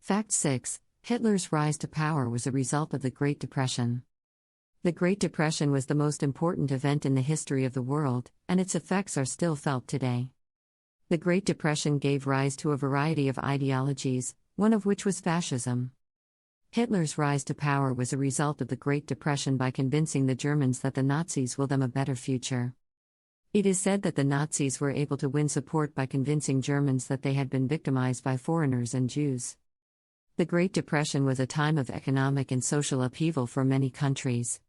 Fact 6. Hitler's rise to power was a result of the Great Depression. The Great Depression was the most important event in the history of the world, and its effects are still felt today. The Great Depression gave rise to a variety of ideologies, one of which was fascism. Hitler's rise to power was a result of the Great Depression by convincing the Germans that the Nazis will them a better future. It is said that the Nazis were able to win support by convincing Germans that they had been victimized by foreigners and Jews. The Great Depression was a time of economic and social upheaval for many countries.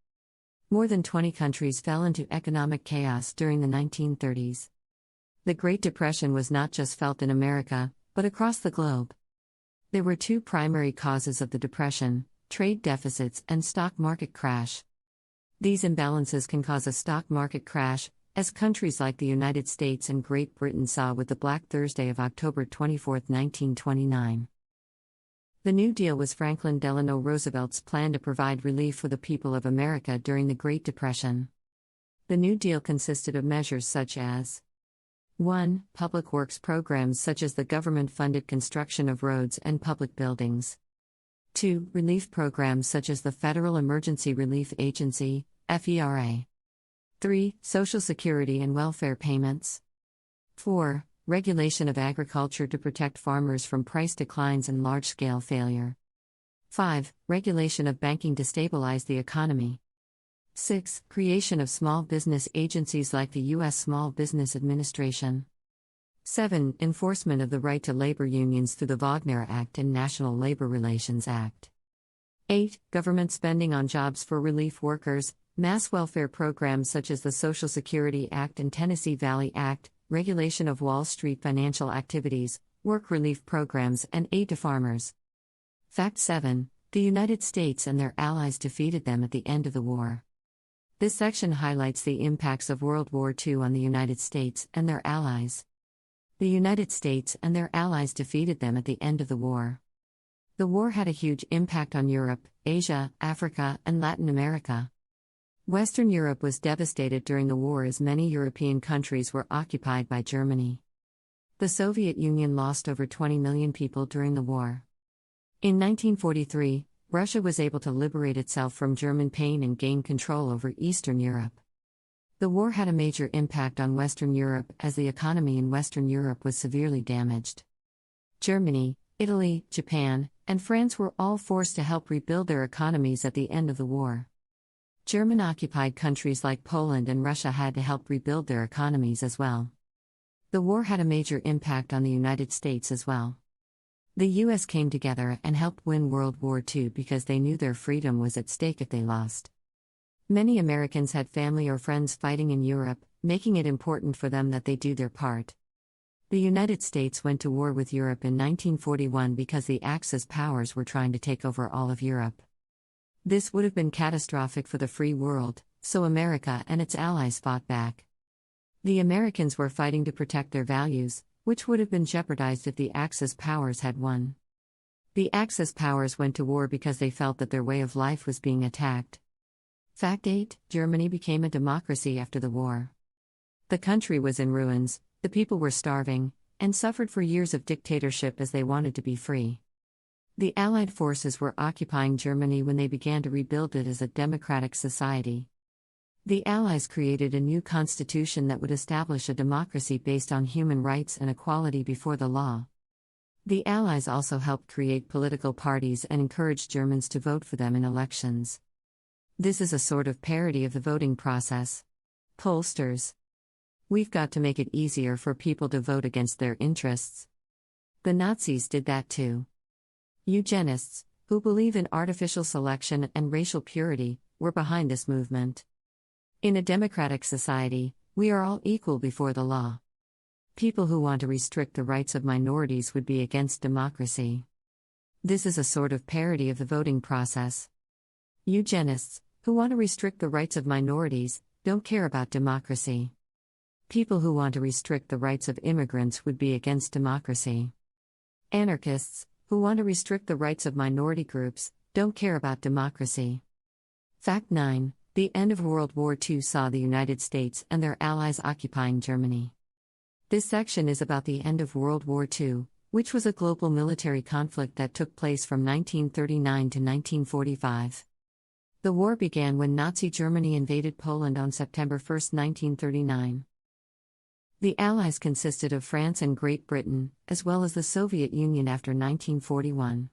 More than 20 countries fell into economic chaos during the 1930s. The Great Depression was not just felt in America, but across the globe. There were two primary causes of the Depression: trade deficits and stock market crash. These imbalances can cause a stock market crash, as countries like the United States and Great Britain saw with the Black Thursday of October 24, 1929. The New Deal was Franklin Delano Roosevelt's plan to provide relief for the people of America during the Great Depression. The New Deal consisted of measures such as 1. Public works programs such as the government-funded construction of roads and public buildings. 2. Relief programs such as the Federal Emergency Relief Agency, FERA. 3. Social Security and welfare payments. 4. Regulation of agriculture to protect farmers from price declines and large-scale failure. 5. Regulation of banking to stabilize the economy. 6. Creation of small business agencies like the U.S. Small Business Administration. 7. Enforcement of the right to labor unions through the Wagner Act and National Labor Relations Act. 8. Government spending on jobs for relief workers, mass welfare programs such as the Social Security Act and Tennessee Valley Act, regulation of Wall Street financial activities, work relief programs, and aid to farmers. Fact 7. The United States and their allies defeated them at the end of the war. This section highlights the impacts of World War II on the United States and their allies. The United States and their allies defeated them at the end of the war. The war had a huge impact on Europe, Asia, Africa, and Latin America. Western Europe was devastated during the war as many European countries were occupied by Germany. The Soviet Union lost over 20 million people during the war. In 1943, Russia was able to liberate itself from German pain and gain control over Eastern Europe. The war had a major impact on Western Europe as the economy in Western Europe was severely damaged. Germany, Italy, Japan, and France were all forced to help rebuild their economies at the end of the war. German-occupied countries like Poland and Russia had to help rebuild their economies as well. The war had a major impact on the United States as well. The U.S. came together and helped win World War II because they knew their freedom was at stake if they lost. Many Americans had family or friends fighting in Europe, making it important for them that they do their part. The United States went to war with Europe in 1941 because the Axis powers were trying to take over all of Europe. This would have been catastrophic for the free world, so America and its allies fought back. The Americans were fighting to protect their values, which would have been jeopardized if the Axis powers had won. The Axis powers went to war because they felt that their way of life was being attacked. Fact 8. Germany became a democracy after the war. The country was in ruins, the people were starving, and suffered for years of dictatorship as they wanted to be free. The Allied forces were occupying Germany when they began to rebuild it as a democratic society. The Allies created a new constitution that would establish a democracy based on human rights and equality before the law. The Allies also helped create political parties and encouraged Germans to vote for them in elections. This is a sort of parody of the voting process. Pollsters. We've got to make it easier for people to vote against their interests. The Nazis did that too. Eugenists, who believe in artificial selection and racial purity, were behind this movement. In a democratic society, we are all equal before the law. People who want to restrict the rights of minorities would be against democracy. This is a sort of parody of the voting process. Eugenists, who want to restrict the rights of minorities, don't care about democracy. People who want to restrict the rights of immigrants would be against democracy. Anarchists, who want to restrict the rights of minority groups, don't care about democracy. Fact 9. The end of World War II saw the United States and their allies occupying Germany. This section is about the end of World War II, which was a global military conflict that took place from 1939 to 1945. The war began when Nazi Germany invaded Poland on September 1, 1939. The Allies consisted of France and Great Britain, as well as the Soviet Union after 1941.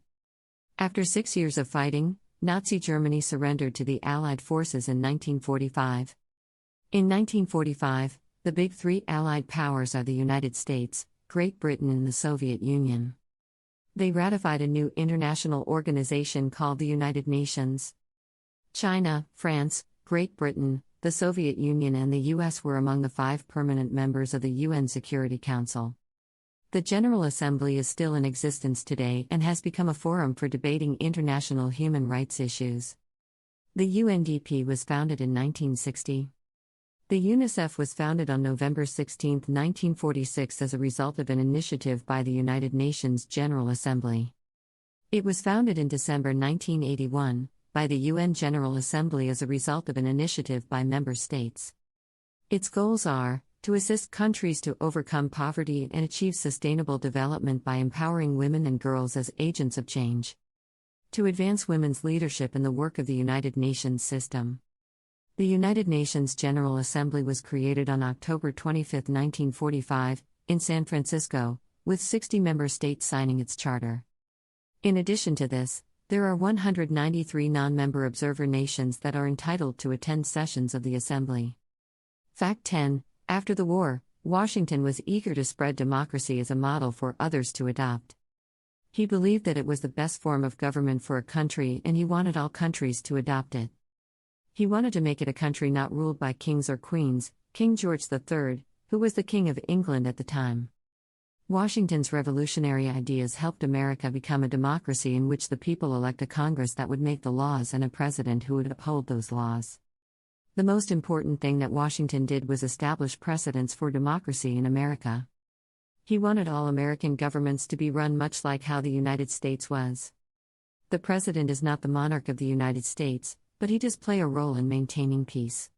After 6 years of fighting, Nazi Germany surrendered to the Allied forces in 1945. In 1945, the big three Allied powers are the United States, Great Britain and the Soviet Union. They ratified a new international organization called the United Nations. China, France, Great Britain, the Soviet Union and the US were among the 5 permanent members of the UN Security Council. The General Assembly is still in existence today and has become a forum for debating international human rights issues. The UNDP was founded in 1960. The UNICEF was founded on November 16, 1946 as a result of an initiative by the United Nations General Assembly. It was founded in December 1981 by the UN General Assembly as a result of an initiative by member states. Its goals are to assist countries to overcome poverty and achieve sustainable development by empowering women and girls as agents of change, to advance women's leadership in the work of the United Nations system. The United Nations General Assembly was created on October 25, 1945, in San Francisco, with 60 member states signing its charter. In addition to this, there are 193 non-member observer nations that are entitled to attend sessions of the Assembly. Fact 10. After the war, Washington was eager to spread democracy as a model for others to adopt. He believed that it was the best form of government for a country and he wanted all countries to adopt it. He wanted to make it a country not ruled by kings or queens, King George III, who was the King of England at the time. Washington's revolutionary ideas helped America become a democracy in which the people elect a Congress that would make the laws and a president who would uphold those laws. The most important thing that Washington did was establish precedents for democracy in America. He wanted all American governments to be run much like how the United States was. The president is not the monarch of the United States, but he does play a role in maintaining peace.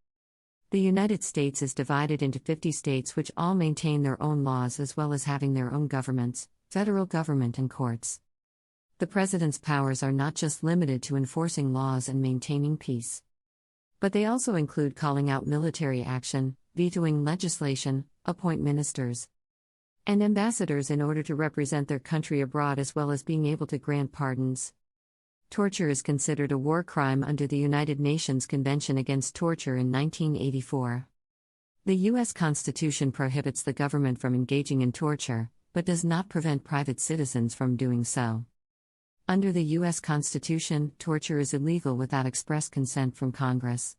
The United States is divided into 50 states which all maintain their own laws as well as having their own governments, federal government and courts. The president's powers are not just limited to enforcing laws and maintaining peace, but they also include calling out military action, vetoing legislation, appoint ministers and ambassadors in order to represent their country abroad as well as being able to grant pardons. Torture is considered a war crime under the United Nations Convention Against Torture in 1984. The U.S. Constitution prohibits the government from engaging in torture, but does not prevent private citizens from doing so. Under the U.S. Constitution, torture is illegal without express consent from Congress.